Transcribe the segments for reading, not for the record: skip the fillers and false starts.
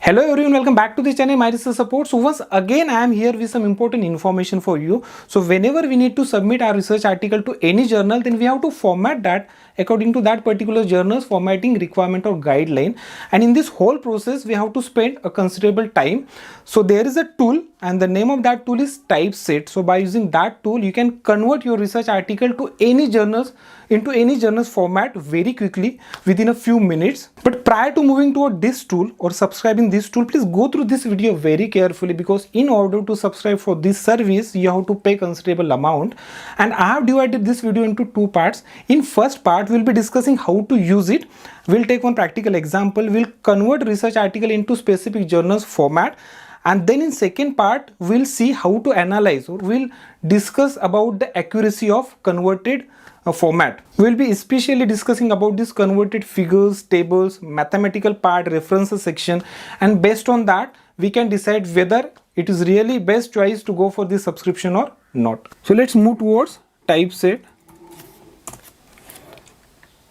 Hello everyone, welcome back to the channel My Research Support. So once again I am here with some important information for you. So whenever we need to submit our research article to any journal, then we have to format that according to that particular journal's formatting requirement or guideline, and in this whole process we have to spend a considerable time. So there is a tool and the name of that tool is Typeset. So by using that tool you can convert your research article to any journals into any journal's format very quickly within a few minutes. But prior to moving toward this tool or subscribing this tool, please go through this video very carefully, because in order to subscribe for this service you have to pay considerable amount, and I have divided this video into two parts. In first part we'll be discussing how to use it. We'll take one practical example. We'll convert research article into specific journals format, and then in second part we'll see how to analyze, or we'll discuss about the accuracy of converted format. We'll be especially discussing about this converted figures, tables, mathematical part, references section, and based on that we can decide whether it is really best choice to go for this subscription or not. So let's move towards Typeset.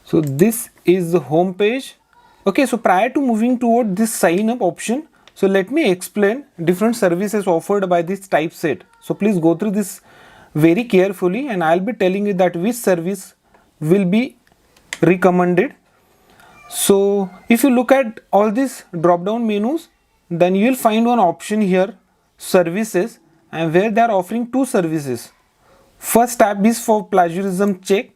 So this is the home page. Okay, so prior to moving toward this sign up option, so let me explain different services offered by this Typeset. So please go through this very carefully, and I'll be telling you that which service will be recommended. So if you look at all these drop down menus, then you will find one option here, services, and where they are offering two services. First tab is for plagiarism check,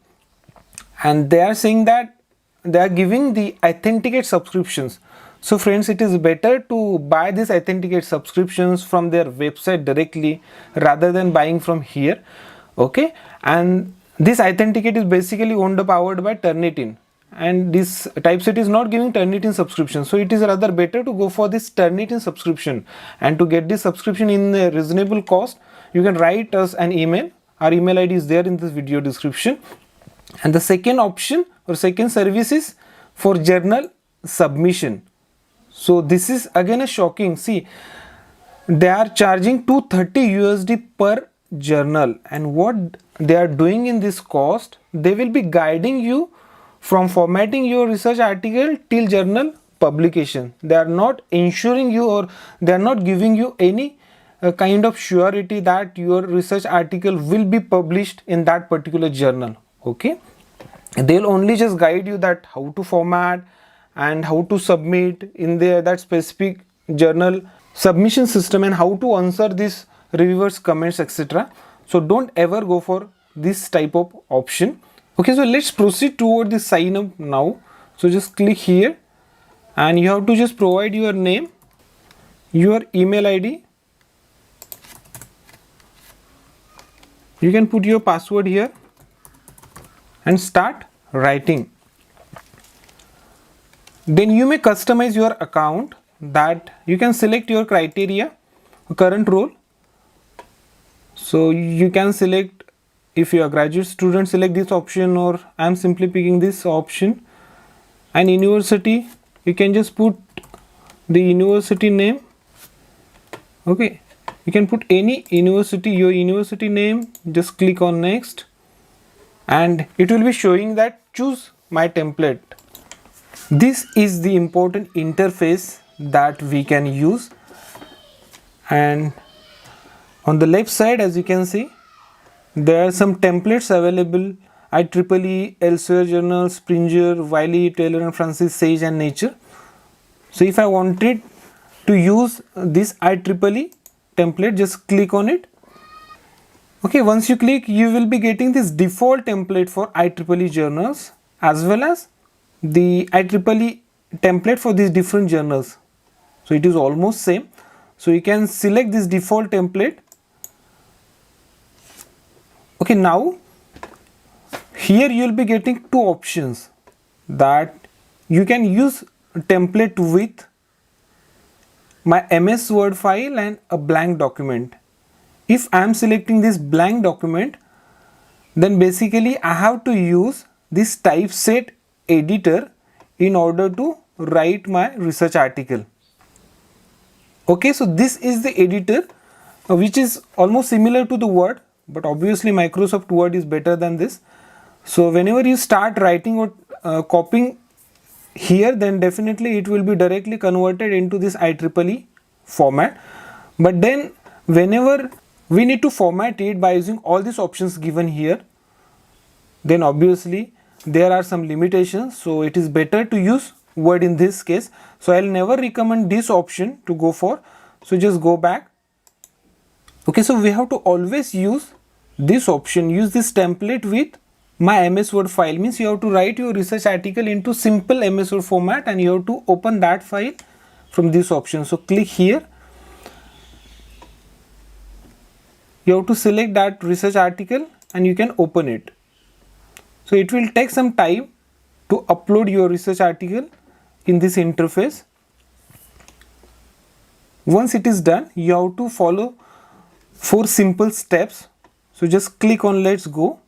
and they are saying that they are giving the authenticate subscriptions. So friends, it is better to buy these authenticate subscriptions from their website directly rather than buying from here. Okay, and this authenticate is basically owned or powered by Turnitin, and this Typeset is not giving Turnitin subscription, so it is rather better to go for this Turnitin subscription. And to get this subscription in a reasonable cost, you can write us an email. Our email ID is there in this video description. And the second option or second service is for journal submission. So this is again a shocking. See, they are charging $230 per journal, and what they are doing in this cost, they will be guiding you from formatting your research article till journal publication. They are not ensuring you, or they are not giving you any kind of surety that your research article will be published in that particular journal. Okay, they'll only just guide you that how to format and how to submit in that specific journal submission system, and how to answer this reviewers comments, etc. So don't ever go for this type of option. Okay, so let's proceed toward the sign up now. So just click here, and you have to just provide your name, your email ID. You can put your password here and start writing. Then you may customize your account, that you can select your criteria, current role. So you can select, if you are a graduate student, select this option, or I am simply picking this option. And university, you can just put the university name. Okay, you can put any university, your university name, just click on next, and it will be showing that choose my template. This is the important interface that we can use, and on the left side, as you can see, there are some templates available: IEEE, Elsevier journals, Springer, Wiley, Taylor and Francis, Sage and Nature. So if I wanted to use this IEEE template, just click on it. Okay, once you click, you will be getting this default template for IEEE journals, as well as the IEEE template for these different journals. So it is almost same. So you can select this default template. Okay, now here you will be getting two options, that you can use a template with my MS Word file and a blank document. If I am selecting this blank document, then basically I have to use this Typeset editor in order to write my research article. Okay, so this is the editor, which is almost similar to the Word, but obviously Microsoft Word is better than this. So whenever you start writing or copying here, then definitely it will be directly converted into this IEEE format. But then whenever we need to format it by using all these options given here, then obviously there are some limitations, so it is better to use Word in this case. So I'll never recommend this option to go for. So just go back. Okay, so we have to always use this option, use this template with my MS Word file. Means you have to write your research article into simple MS Word format and you have to open that file from this option. So click here. You have to select that research article and you can open it. So it will take some time to upload your research article in this interface. Once it is done, you have to follow 4 simple steps. So just click on let's go.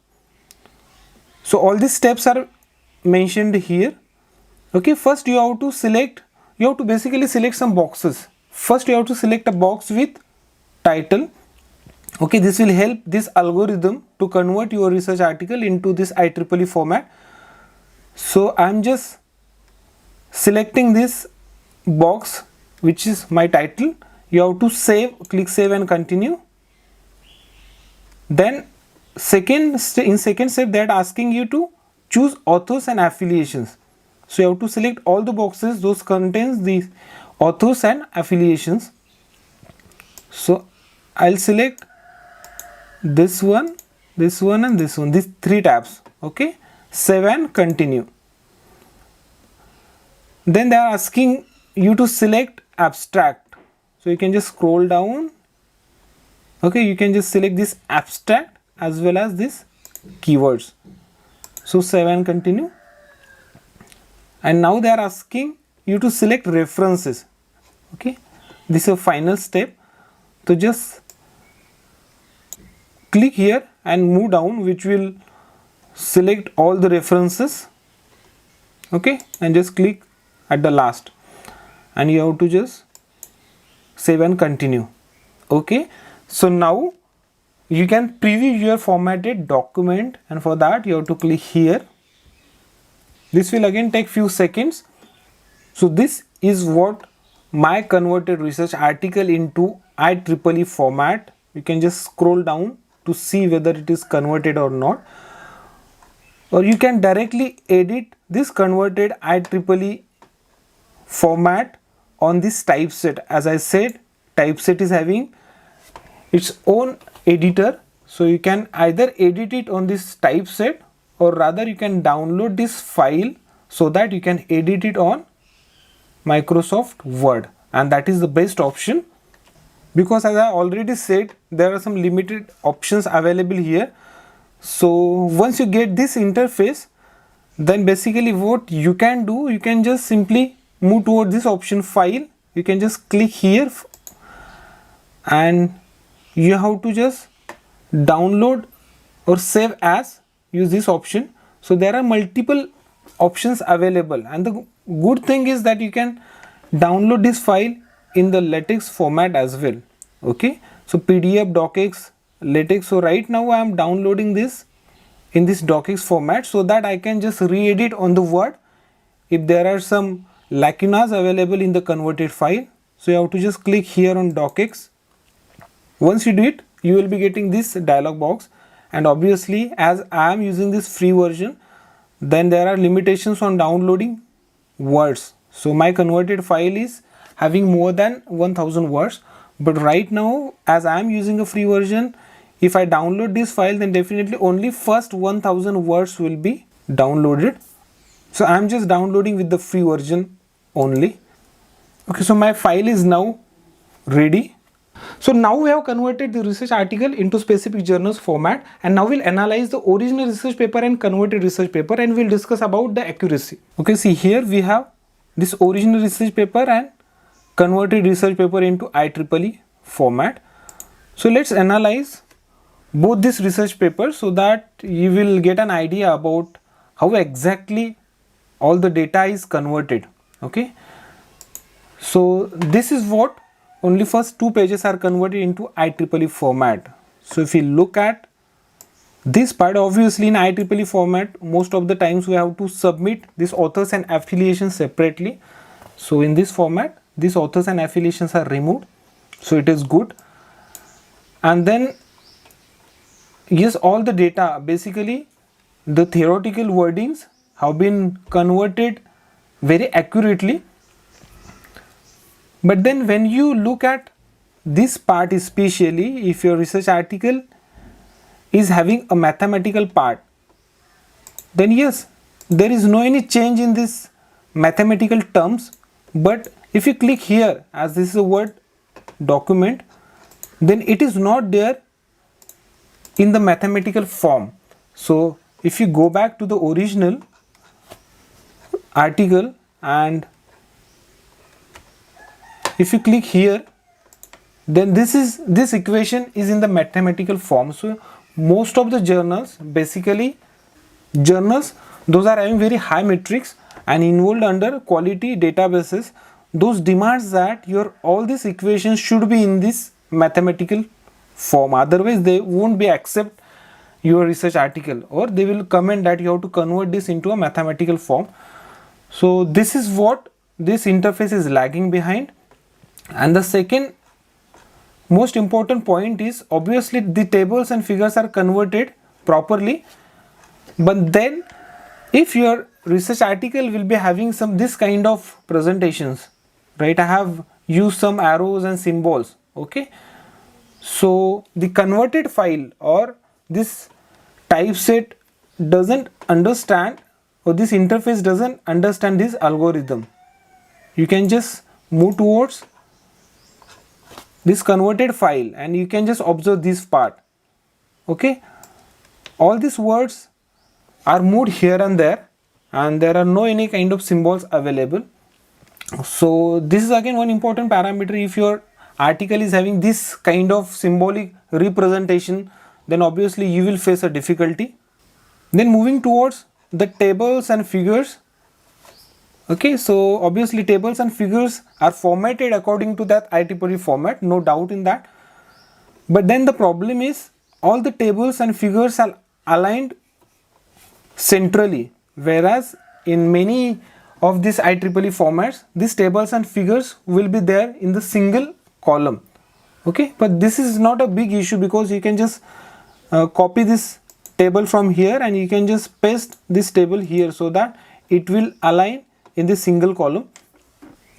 So all these steps are mentioned here. Okay, first you have to basically select some boxes. First you have to select a box with title. Okay, this will help this algorithm to convert your research article into this IEEE format. So I'm just selecting this box which is my title. You have to save, click save and continue. Then in second step, they are asking you to choose authors and affiliations. So you have to select all the boxes those contains the authors and affiliations. So I'll select this one and this one, these 3 tabs. Okay, save and continue. Then they are asking you to select abstract. So you can just scroll down. Okay, you can just select this abstract as well as this keywords. So save and continue. And now they are asking you to select references. Okay, this is a final step. So just click here and move down, which will select all the references. Okay, and just click at the last and you have to just save and continue. Okay, so now you can preview your formatted document, and for that you have to click here. This will again take few seconds. So this is what my converted research article into IEEE format. You can just scroll down to see whether it is converted or not, or you can directly edit this converted IEEE format on this Typeset. As I said, Typeset is having its own editor, so you can either edit it on this Typeset or rather you can download this file so that you can edit it on Microsoft Word, and that is the best option, because as I already said, there are some limited options available here. So once you get this interface, then basically what you can do, you can just simply move toward this option file. You can just click here and you have to just download or save as, use this option. So there are multiple options available, and the good thing is that you can download this file in the LaTeX format as well. Okay, so PDF, docx, LaTeX. So right now I am downloading this in this docx format so that I can just re-edit on the Word if there are some lacunas available in the converted file. So you have to just click here on docx. Once you do it, you will be getting this dialog box, and obviously as I am using this free version, then there are limitations on downloading words. So my converted file is having more than 1000 words, but right now as I am using a free version, if I download this file, then definitely only first 1000 words will be downloaded. So I am just downloading with the free version only. Okay, so my file is now ready. So now we have converted the research article into specific journals format, and now we'll analyze the original research paper and converted research paper, and we'll discuss about the accuracy. Okay, see here we have this original research paper and converted research paper into IEEE format. So let's analyze both these research papers so that you will get an idea about how exactly all the data is converted. Okay, so this is what only first 2 pages are converted into IEEE format. So if you look at This part, obviously in IEEE format, most of the times we have to submit these authors and affiliations separately. So in this format, these authors and affiliations are removed, so it is good. And then yes, all the data, basically the theoretical wordings have been converted very accurately. But then when you look at this part, especially if your research article is having a mathematical part, then yes, there is no any change in this mathematical terms. But if you click here, as this is a Word document, then it is not there in the mathematical form. So if you go back to the original article and if you click here, then this equation is in the mathematical form. So most of the journals, basically journals, those are having very high metrics and involved under quality databases, those demands that your all these equations should be in this mathematical form, otherwise they won't be accept your research article, or they will comment that you have to convert this into a mathematical form. So this is what this interface is lagging behind. And the second most important point is, obviously the tables and figures are converted properly, but then if your research article will be having some this kind of presentations, right? I have used some arrows and symbols, okay? So the converted file or this typeset doesn't understand, or this interface doesn't understand this algorithm. You can just move towards this converted file and you can just observe this part, okay? All these words are moved here and there are no any kind of symbols available. So this is again one important parameter. If your article is having this kind of symbolic representation, then obviously you will face a difficulty. Then moving towards the tables and figures, okay, so obviously tables and figures are formatted according to that IEEE format, no doubt in that. But then the problem is all the tables and figures are aligned centrally, whereas in many of these IEEE formats, these tables and figures will be there in the single column, okay? But this is not a big issue because you can just copy this table from here and you can just paste this table here so that it will align in this single column.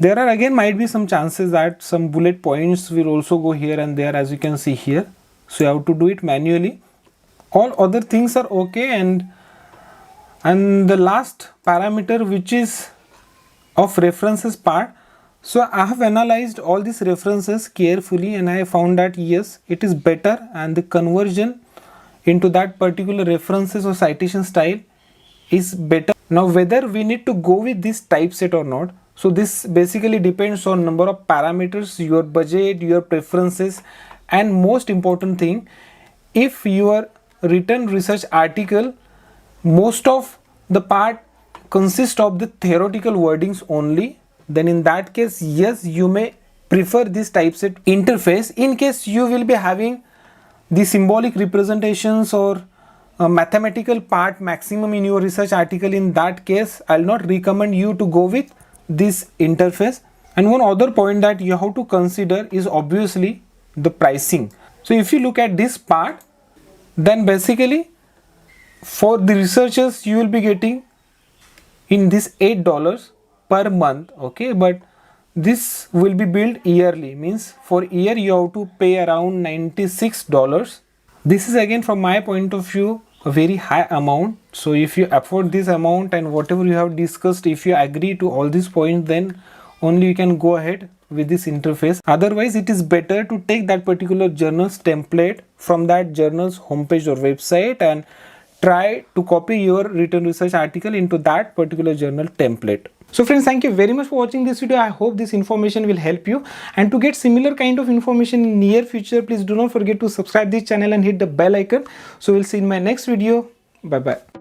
There are again might be some chances that some bullet points will also go here and there, as you can see here. So you have to do it manually. All other things are okay. And the last parameter, which is of references part. So I have analyzed all these references carefully and I found that yes, it is better, and the conversion into that particular references or citation style is better. Now whether we need to go with this typeset or not, so this basically depends on number of parameters, your budget, your preferences, and most important thing, if your written research article, most of the part consists of the theoretical wordings only, then in that case yes, you may prefer this typeset interface. In case you will be having the symbolic representations or mathematical part maximum in your research article, in that case I'll not recommend you to go with this interface. And one other point that you have to consider is obviously the pricing. So if you look at this part, then basically for the researchers you will be getting in this $8 per month, okay? But this will be billed yearly, means for year you have to pay around $96. This is again from my point of view a very high amount. So if you afford this amount and whatever you have discussed, if you agree to all these points, then only you can go ahead with this interface. Otherwise it is better to take that particular journal's template from that journal's homepage or website and try to copy your written research article into that particular journal template. So friends, thank you very much for watching this video. I hope this information will help you, and to get similar kind of information in near future, please do not forget to subscribe this channel and hit the bell icon. So we'll see in my next video. Bye bye.